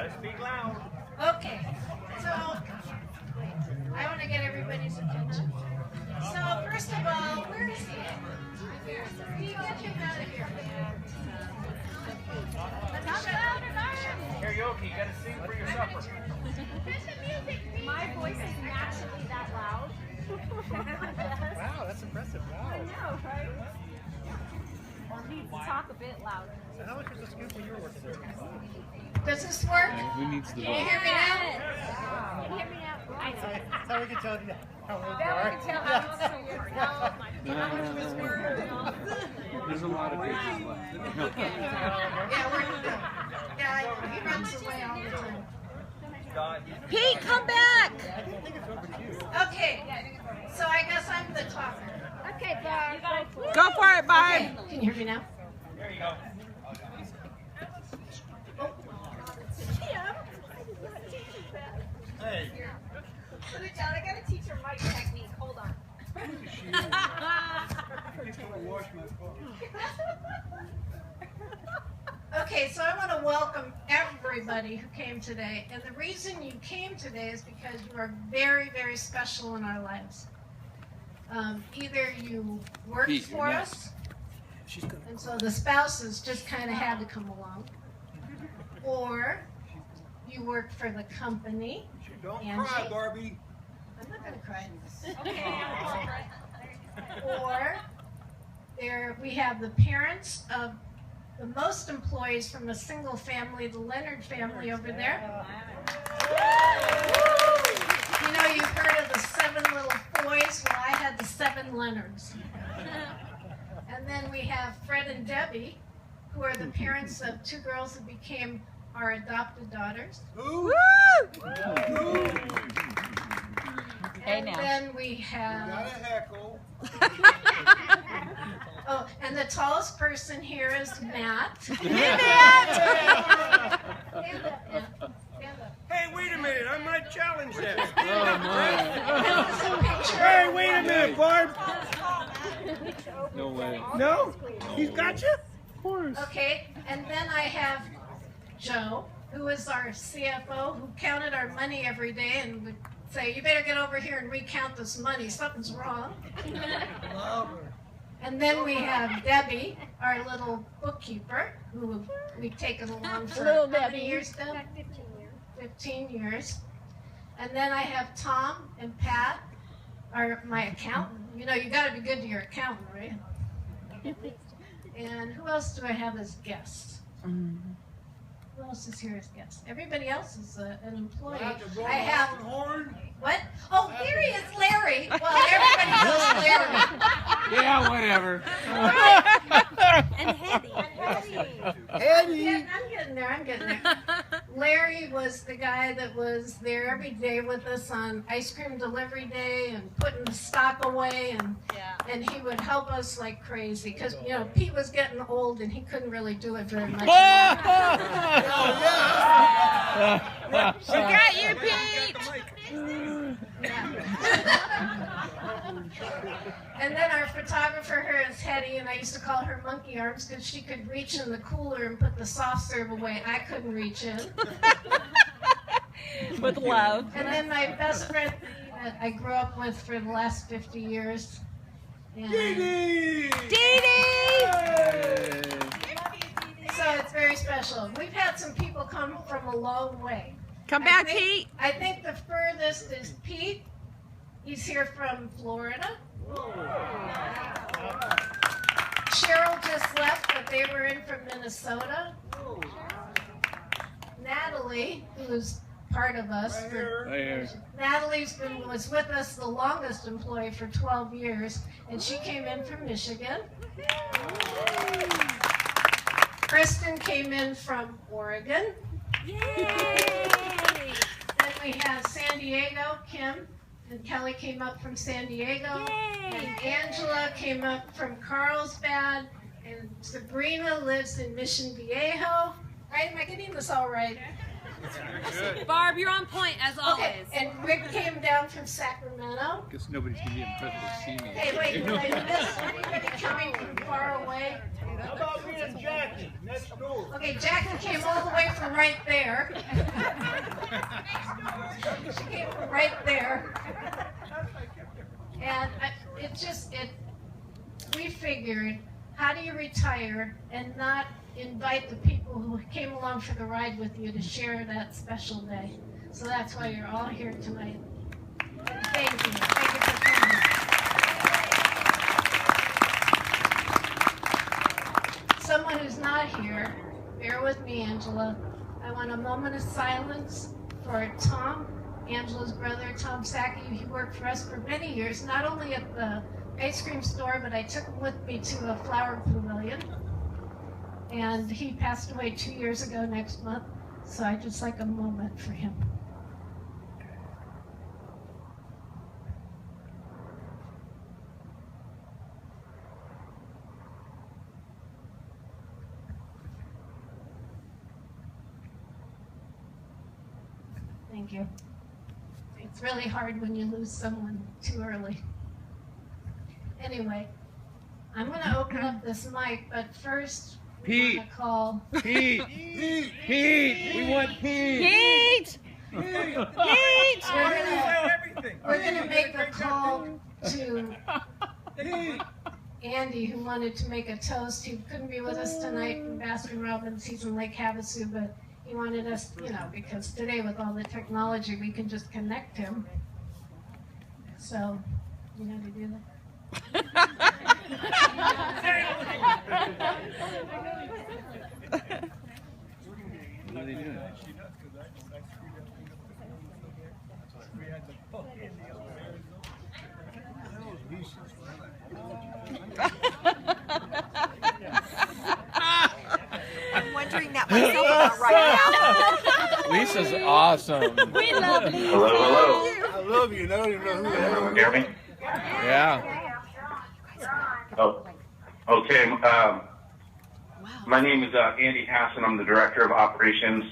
Gotta speak loud. Okay, so I want to get everybody's attention. So first of all, where is he? Can you get him out of here? Karaoke, you gotta sing for your supper. My voice is naturally that loud. Wow, that's impressive. Wow. I know, right? Or needs to talk a bit louder. So how much was the scoop when you were working there? Does this work? Who needs the Can you vote? hear me now? Can you hear me now? That's how we can tell you how old you Now are. I can tell how much There's a lot of pages left. Yeah, he runs away all the time. Pete, come back! Okay, so I guess I'm the talker. Okay, Barb. Go for it, Barb! Okay, can you hear me now? There you go. Hey. I gotta teach her mic technique. Hold on. Okay, so I want to welcome everybody who came today. And the reason you came today is because you are very, very special in our lives. Either you worked Pete, for you're us, and so the spouses just kind of had to come along, or you worked for the company. Don't Angie. cry, Barbie. I'm not going to cry. Okay. Or we have the parents of the most employees from a single family, the Leonard family over there. You know, you've heard of the 7 little boys. Well, I had the 7 Leonards. And then we have Fred and Debbie, who are the parents of 2 girls that became our adopted daughters. Who? Hey, And now. then we have... Gotta heckle. Oh, and the tallest person here is Matt. Hey, wait a minute. I might challenge that. Picture. Hey, wait a minute, Barb. No way. No? He's got you? Of course. Okay, and then I have Joe, who is our CFO, who counted our money every day and would say, you better get over here and recount this money. Something's wrong. And then we have Debbie, our little bookkeeper, who we've taken along for Little how many Debbie. years now? 15 years. 15 years. And then I have Tom and Pat, my accountant. You know, you got to be good to your accountant, right? And who else do I have as guests? Who else is here as guests? Everybody else is an employee. I have, what? Oh, here he is, Larry. Well, everybody knows Larry. Yeah, whatever. And Hetty. I'm getting there. Larry was the guy that was there every day with us on ice cream delivery day and putting the stock away, and he would help us like crazy because, you know, Pete was getting old and he couldn't really do it very much. We got you, Pete! And then our photographer here is Hetty, and I used to call her monkey arms because she could reach in the cooler and put the soft serve away. I couldn't reach in. With love. And then my best friend that I grew up with for the last 50 years. And Dee so it's very special. We've had some people come from a long way. Come back, Pete. I think the furthest is Pete. He's here from Florida. Cheryl just left, but they were in from Minnesota. Natalie, who's part of us. Natalie's was with us, the longest employee, for 12 years, and she came in from Michigan. Kristen came in from Oregon. Yay! Then we have San Diego, Kim and Kelly came up from San Diego. Yay! And Angela came up from Carlsbad. And Sabrina lives in Mission Viejo. Right? Am I getting this all right? Barb, you're on point as always. Okay. And Rick came down from Sacramento. Guess nobody's gonna be impressed to see me. Hey, wait, did I miss anybody coming from far away? How about me and Jackie next door? Okay, Jackie came all the way from right there. She came from right there. And we figured, how do you retire and not invite the people who came along for the ride with you to share that special day? So that's why you're all here tonight. Thank you. Thank you for coming. Someone who's not here, bear with me, Angela. I want a moment of silence for Tom, Angela's brother, Tom Sackey. He worked for us for many years, not only at the ice cream store, but I took him with me to a flower pavilion. And he passed away 2 years ago next month, so I'd just like a moment for him. Thank you. It's really hard when you lose someone too early. Anyway, I'm going to open up this mic, but first we want to call Pete! Pete! We want Pete! Pete! Hey, Pete! we're gonna make a call to Andy, who wanted to make a toast. He couldn't be with us tonight in Baskin Robbins. He's in Lake Havasu, but he wanted us, because today with all the technology, we can just connect him. So, you know how to do that? What are they doing? I'm wondering that myself about right now. Lisa's awesome. We love Lisa. Hello, hello. I love you, and I don't even know who the hell. Can you hear me? Yeah. Oh, okay. My name is Andy Hassan. I'm the Director of Operations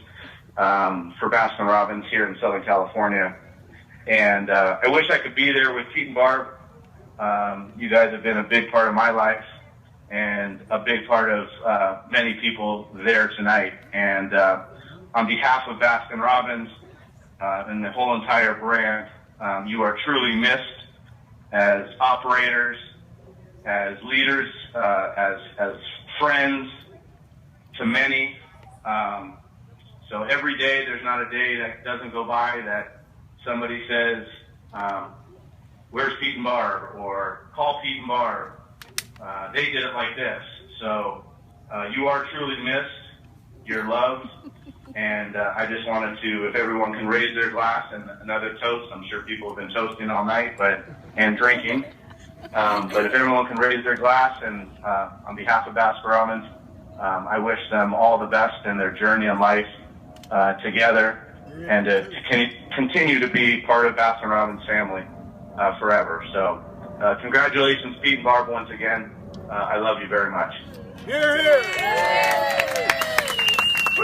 for Baskin Robbins here in Southern California. And I wish I could be there with Pete and Barb. You guys have been a big part of my life and a big part of many people there tonight. And on behalf of Baskin Robbins and the whole entire brand, you are truly missed as operators, as leaders, as friends to many. So every day, there's not a day that doesn't go by that somebody says, where's Pete and Barb? Or call Pete and Barb. They did it like this. So you are truly missed. You're loved. And I just wanted to, if everyone can raise their glass and another toast. I'm sure people have been toasting all night and drinking. But if everyone can raise their glass and on behalf of Baskin Robbins, I wish them all the best in their journey in life together and to continue to be part of Baskin Robbins family forever. So congratulations, Pete and Barb, once again. I love you very much. Here, here. Woo!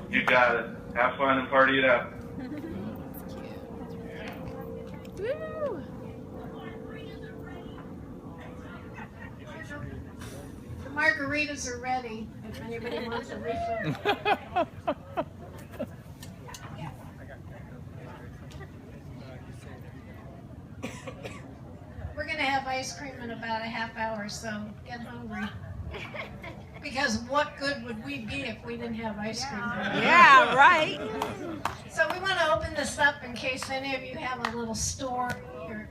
You got it. Have fun and party it up. The margaritas are ready, if anybody wants a refill. We're going to have ice cream in about a half hour, so get hungry. Because what good would we be if we didn't have ice cream? Yeah, right. So we want to open this up in case any of you have a little story or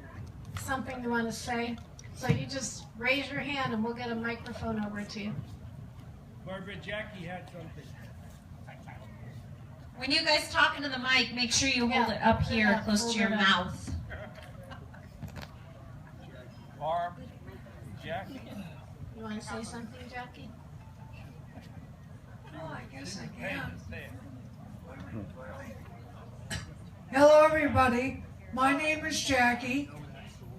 something you want to say. So you just raise your hand and we'll get a microphone over to you. Barbara, Jackie had something. When you guys talk into the mic, make sure you hold Yeah. it up here, Yeah, close hold to your it up. mouth. Barb, Jackie. You want to say something, Jackie? Hello everybody, my name is Jackie.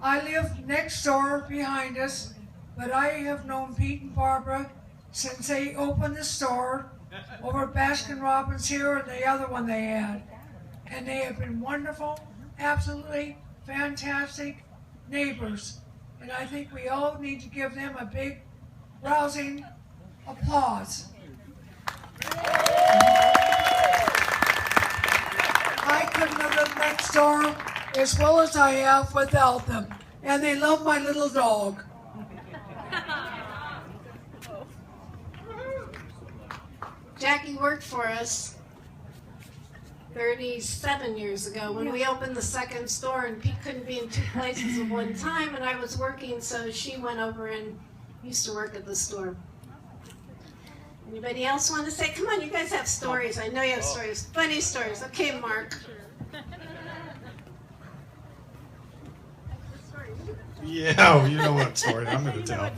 I live next door behind us, but I have known Pete and Barbara since they opened the store over at Baskin Robbins here and the other one they had. And they have been wonderful, absolutely fantastic neighbors. And I think we all need to give them a big rousing applause. living with them next door as well as I have without them. And they love my little dog. Jackie worked for us 37 years ago when we opened the second store, and Pete couldn't be in two places at one time, and I was working, so she went over and used to work at the store. Anybody else want to say? Come on, you guys have stories. I know you have stories. Funny stories. Okay, Mark. Yeah, you know what story I'm going to tell.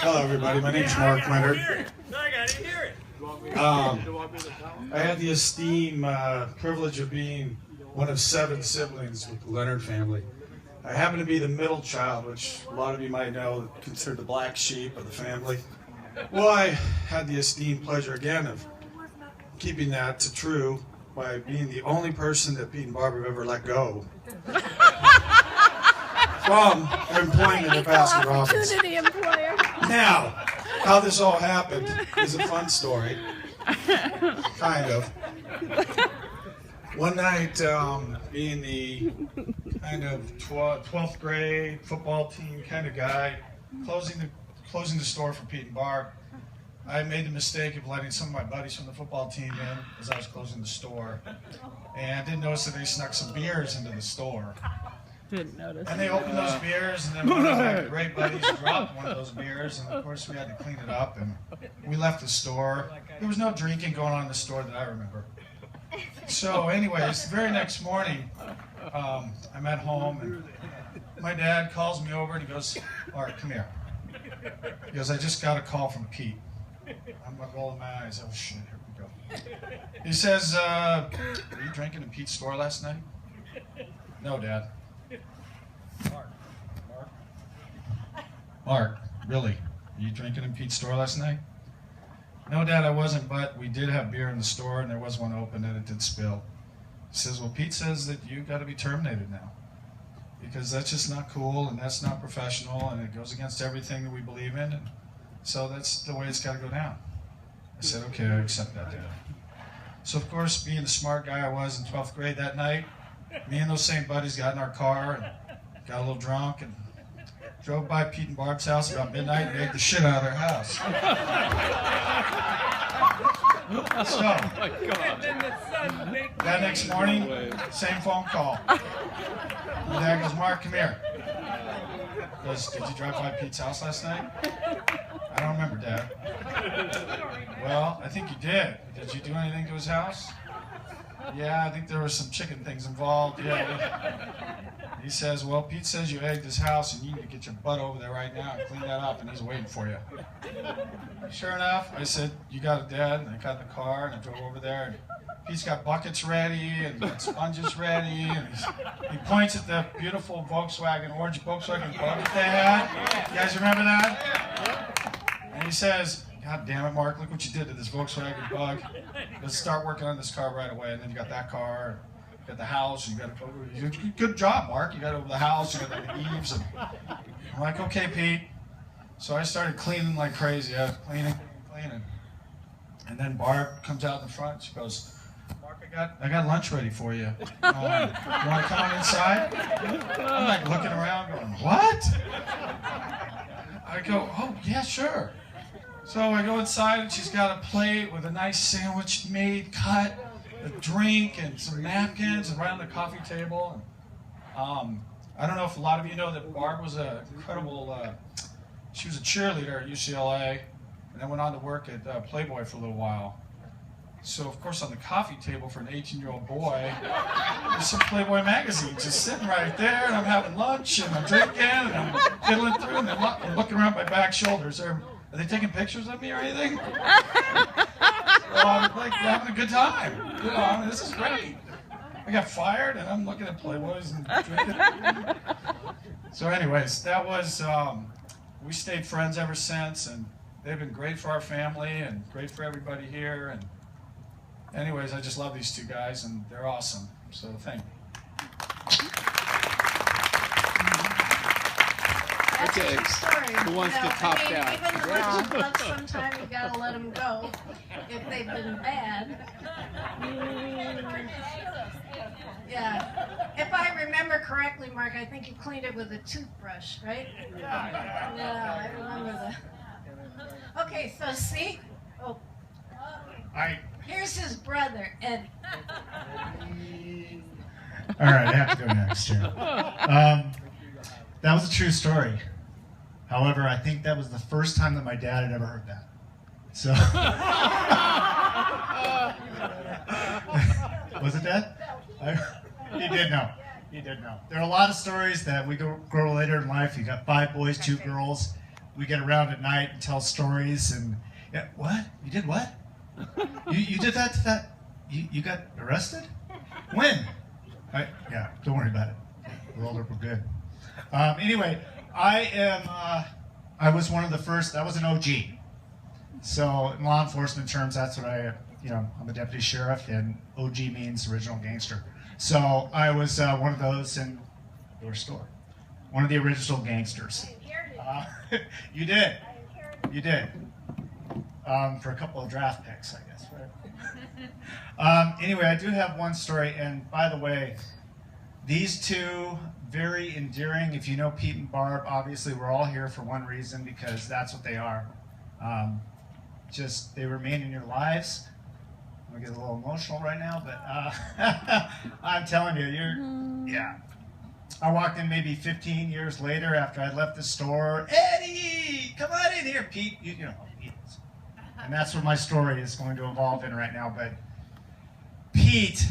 Hello, everybody. My name's Mark Leonard. I had the esteemed privilege of being one of 7 siblings with the Leonard family. I happen to be the middle child, which a lot of you might know, considered the black sheep of the family. Well, I had the esteemed pleasure again of keeping that to true by being the only person that Pete and Barbara have ever let go from their employment at Baskin Robbins. Now, how this all happened is a fun story, kind of. One night, being the kind of 12th grade football team kind of guy, closing the store for Pete and Barb, I made the mistake of letting some of my buddies from the football team in as I was closing the store, and I didn't notice that they snuck some beers into the store. Didn't notice. And they opened those beers, and then one of my great buddies dropped one of those beers, and of course we had to clean it up, and we left the store. There was no drinking going on in the store that I remember. So anyways, the very next morning, I'm at home, and my dad calls me over, and he goes, "Mark, come here." He goes, "I just got a call from Pete." I'm like rolling my eyes. Oh shit, here we go. He says, "Were you drinking in Pete's store last night?" "No, Dad." Mark, really? Were you drinking in Pete's store last night?" "No, Dad, I wasn't, but we did have beer in the store, and there was one open, and it did spill." He says, "Well, Pete says that you got to be terminated now, because that's just not cool, and that's not professional, and it goes against everything that we believe in, and so that's the way it's got to go down." I said, "Okay, I accept that, Dad." So, of course, being the smart guy I was in 12th grade that night, me and those same buddies got in our car and got a little drunk and drove by Pete and Barb's house about midnight and ate the shit out of their house. So, that next morning, same phone call. My dad goes, "Mark, come here." He goes, "Did you drive by Pete's house last night?" "I don't remember, Dad." "Well, I think you did. Did you do anything to his house?" "Yeah, I think there were some chicken things involved. Yeah." He says, "Well, Pete says you egged his house and you need to get your butt over there right now and clean that up, and he's waiting for you." Sure enough, I said, "You got it, Dad." And I got in the car and I drove over there, and Pete's got buckets ready and got sponges ready, and he points at the beautiful orange Volkswagen Bug that they had. You guys remember that? And he says, "God damn it, Mark, look what you did to this Volkswagen Bug. Let's start working on this car right away." And then you got that car, you got the house, you got to go. "Good job, Mark. You got over the house, you got the eaves." And I'm like, "Okay, Pete." So I started cleaning like crazy. I was cleaning. And then Barb comes out in the front. She goes, "Mark, I got lunch ready for you. You want to come on inside?" I'm like looking around going, "What?" I go, "Oh, yeah, sure." So I go inside, and she's got a plate with a nice sandwich made, cut, a drink, and some napkins around the coffee table. And, I don't know if a lot of you know that Barb was an incredible, she was a cheerleader at UCLA, and then went on to work at Playboy for a little while. So, of course, on the coffee table for an 18-year-old boy, there's some Playboy magazine just sitting right there, and I'm having lunch, and I'm drinking, and I'm fiddling through, and I'm looking around my back shoulders. Are they taking pictures of me or anything? So I'm like having a good time. You know, I mean, this is great. I got fired, and I'm looking at Playboys and drinking. So anyways, that was, we stayed friends ever since, and they've been great for our family and great for everybody here. And anyways, I just love these two guys, and they're awesome. So thank you. That's Okay. a true story. Who wants to top that? Even the ones you love, sometimes you gotta let them go if they've been bad. Yeah. If I remember correctly, Mark, I think you cleaned it with a toothbrush, right? Yeah, I remember that. Okay, so see? Oh. Here's his brother, Ed. All right, I have to go next here. That was a true story. However, I think that was the first time that my dad had ever heard that. So, was it Dad? He did know. He did know. There are a lot of stories that we grow later in life. You got 5 boys, 2 girls. We get around at night and tell stories. And yeah, what? You did what? You did that to that? You got arrested? When? Yeah, don't worry about it. We're older, we're good. Anyway, I was one of the first. I was an OG. So in law enforcement terms, that's what I'm a deputy sheriff, and OG means original gangster. So I was one of those in your store, one of the original gangsters. You did. You did. For a couple of draft picks, I guess, right? Anyway, I do have one story, and by the way, these two, very endearing. If you know Pete and Barb, obviously we're all here for one reason, because that's what they are. They remain in your lives. I'm gonna get a little emotional right now, but I'm telling you, yeah. I walked in maybe 15 years later after I left the store. Eddie, come on in here, Pete. You know who Pete is. And that's what my story is going to evolve in right now. But Pete,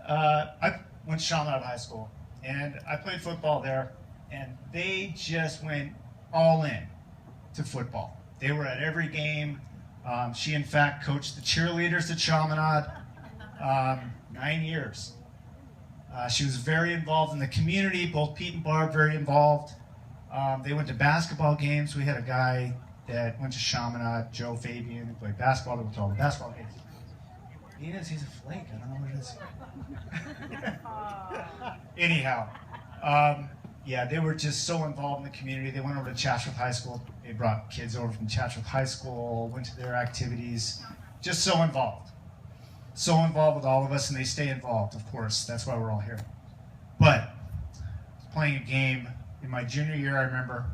I went to Chaminade High School, and I played football there, and they just went all in to football. They were at every game. She, in fact, coached the cheerleaders at Chaminade 9 years. She was very involved in the community, both Pete and Barb very involved. They went to basketball games. We had a guy that went to Chaminade, Joe Fabian, who played basketball. They went to all the basketball games. He's a flake. I don't know what it is. Anyhow, yeah, they were just so involved in the community. They went over to Chatsworth High School. They brought kids over from Chatsworth High School, went to their activities, just so involved. So involved with all of us, and they stay involved, of course. That's why we're all here. But I was playing a game in my junior year, I remember,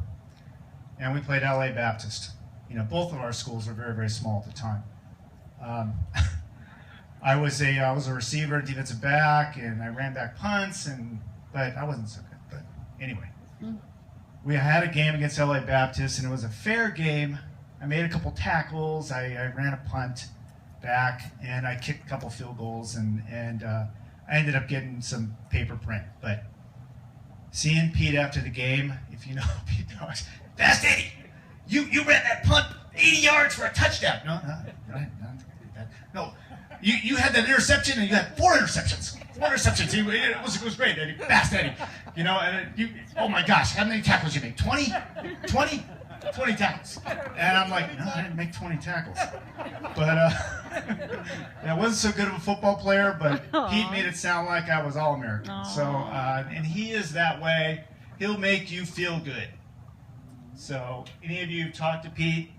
and we played LA Baptist. You know, both of our schools were very, very small at the time. I was a receiver, defensive back, and I ran back punts, but I wasn't so good. But anyway, we had a game against LA Baptist, and it was a fair game. I made a couple tackles. I ran a punt back, and I kicked a couple field goals, and I ended up getting some paper print. But seeing Pete after the game, if you know Pete Dogs, Fast Eddie, you ran that punt 80 yards for a touchdown. No, you had that interception, and you had 4 interceptions. 4 interceptions. It was great, Eddie. Fast Eddie. You know, and oh my gosh, how many tackles you make? 20? 20? 20 tackles. And I'm like, no, I didn't make 20 tackles. But I wasn't so good of a football player, but Pete made it sound like I was All-American. So, and he is that way. He'll make you feel good. So, any of you who've talked to Pete,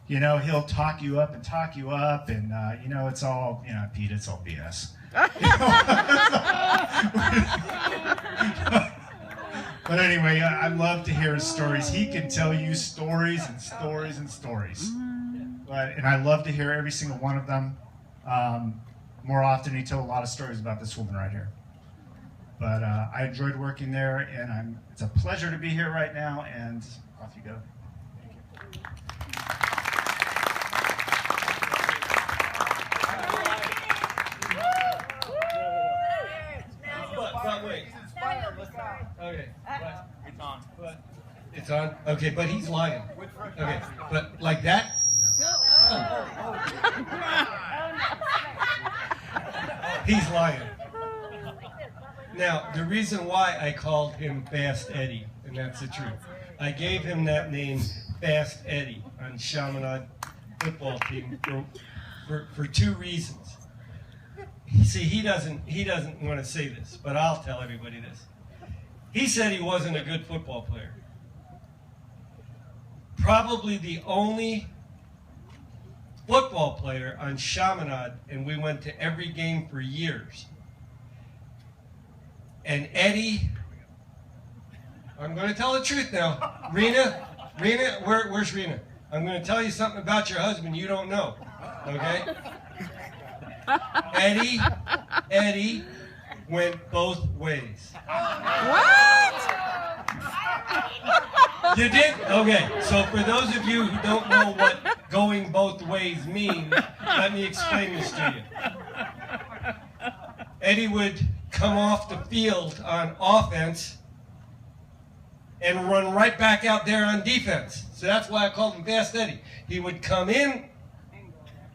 you know, he'll talk you up, and you know, it's all, you know, Pete, it's all BS. But anyway, I love to hear his stories. He can tell you stories and stories and stories. And I love to hear every single one of them. More often, he told a lot of stories about this woman right here. But I enjoyed working there, and it's a pleasure to be here right now, and off you go. Thank you. But wait. Okay. It's on. It's on? Okay, but he's lying. Okay, but like that? No. He's lying. Now, the reason why I called him Fast Eddie, and that's the truth, I gave him that name, Fast Eddie, on Chaminade football team for 2 reasons. See, he doesn't want to say this, but I'll tell everybody this. He said he wasn't a good football player. probably the only football player on Chaminade, and we went to every game for years. And Eddie, I'm going to tell the truth now. Rena, where's Rena? I'm going to tell you something about your husband you don't know, okay? Eddie went both ways. What? You did? Okay, so for those of you who don't know what going both ways means, let me explain this to you. Eddie would come off the field on offense and run right back out there on defense. So that's why I called him Fast Eddie. He would come in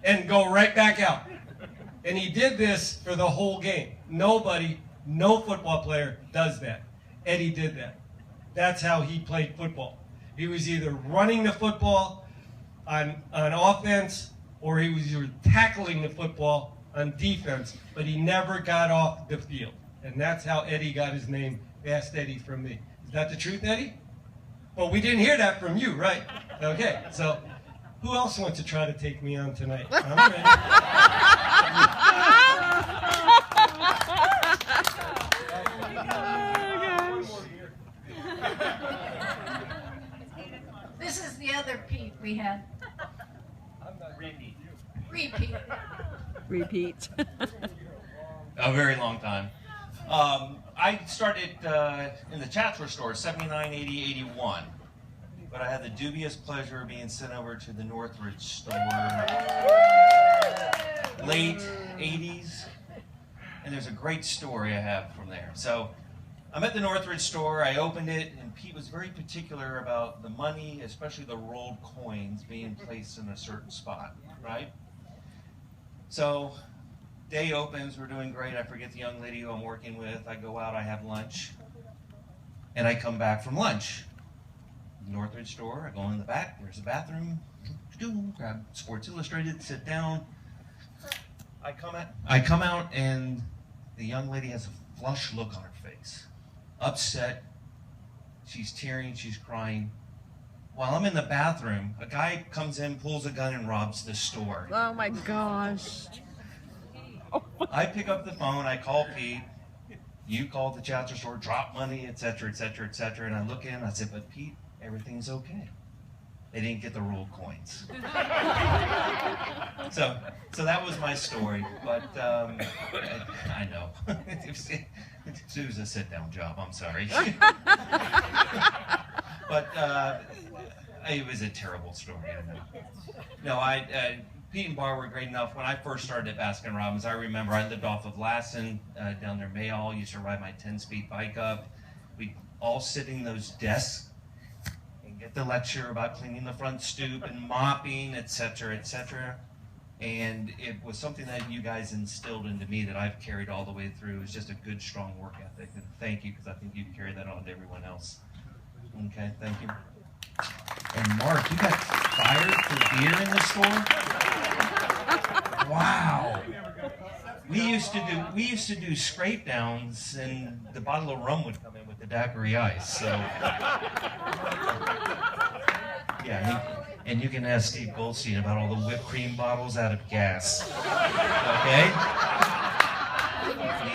and go right back out. And he did this for the whole game. Nobody, no football player does that. Eddie did that. That's how he played football. He was either running the football on offense, or he was either tackling the football on defense, but he never got off the field. And that's how Eddie got his name, Fast Eddie, from me. Is that the truth, Eddie? Well, we didn't hear that from you, right? Okay, so who else wants to try to take me on tonight? I'm This is the other Pete we had. Repeat. Repeat. A very long time. I started in the Chatsworth store, 79, 80, 81. But I had the dubious pleasure of being sent over to the Northridge store late 80s. And there's a great story I have from there. So I'm at the Northridge store, I opened it, and Pete was very particular about the money, especially the rolled coins, being placed in a certain spot, right? So day opens, we're doing great. I forget the young lady who I'm working with. I go out, I have lunch, and I come back from lunch. Northridge store, I go in the back, there's a bathroom, grab Sports Illustrated, sit down. I come out, and the young lady has a flushed look on her face. Upset, she's tearing, she's crying. While I'm in the bathroom, a guy comes in, pulls a gun, and robs the store. Oh my gosh. I pick up the phone, I call Pete, you called the Chatsworth store, drop money, etc., etc., etc., and I look in, I said, but Pete, everything's okay. They didn't get the rolled coins. So that was my story, but I know. It was a sit-down job, I'm sorry. But it was a terrible story, I know. No, Pete and Barb were great enough. When I first started at Baskin-Robbins, I remember I lived off of Lassen, down near Mayall, used to ride my 10-speed bike up. We'd all sit in those desks and get the lecture about cleaning the front stoop and mopping, etc., etc. And it was something that you guys instilled into me that I've carried all the way through. It's just a good, strong work ethic. And thank you, because I think you've carried that on to everyone else. Okay, thank you. And Mark, you got fired for beer in the store? Wow. We used to do scrape downs, and the bottle of rum would come in with the daiquiri ice. So yeah, and you can ask Steve Goldstein about all the whipped cream bottles out of gas. Okay?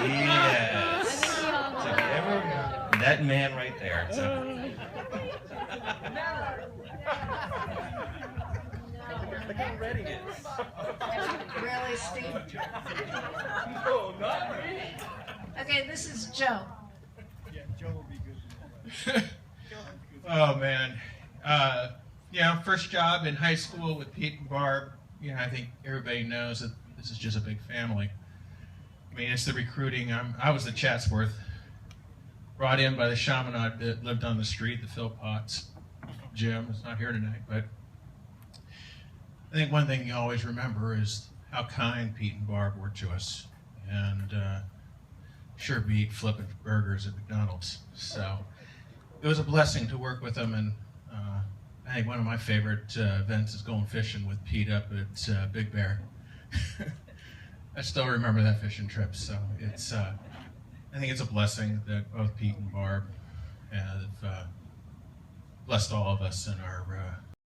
Yes. So if you ever, that man right there. So. Look how ready it is. Really, Steve? No, not me. Okay, this is Joe. Yeah, Joe will be good. Oh, man. Yeah, first job in high school with Pete and Barb. You know, I think everybody knows that this is just a big family. I mean, it's the recruiting. I was the Chatsworth, brought in by the Chaminade that lived on the street, the Phil Potts. Jim is not here tonight, but I think one thing you always remember is how kind Pete and Barb were to us, and sure beat flipping burgers at McDonald's. So it was a blessing to work with them, and I think one of my favorite events is going fishing with Pete up at Big Bear. I still remember that fishing trip, so it's I think it's a blessing that both Pete and Barb have blessed all of us in our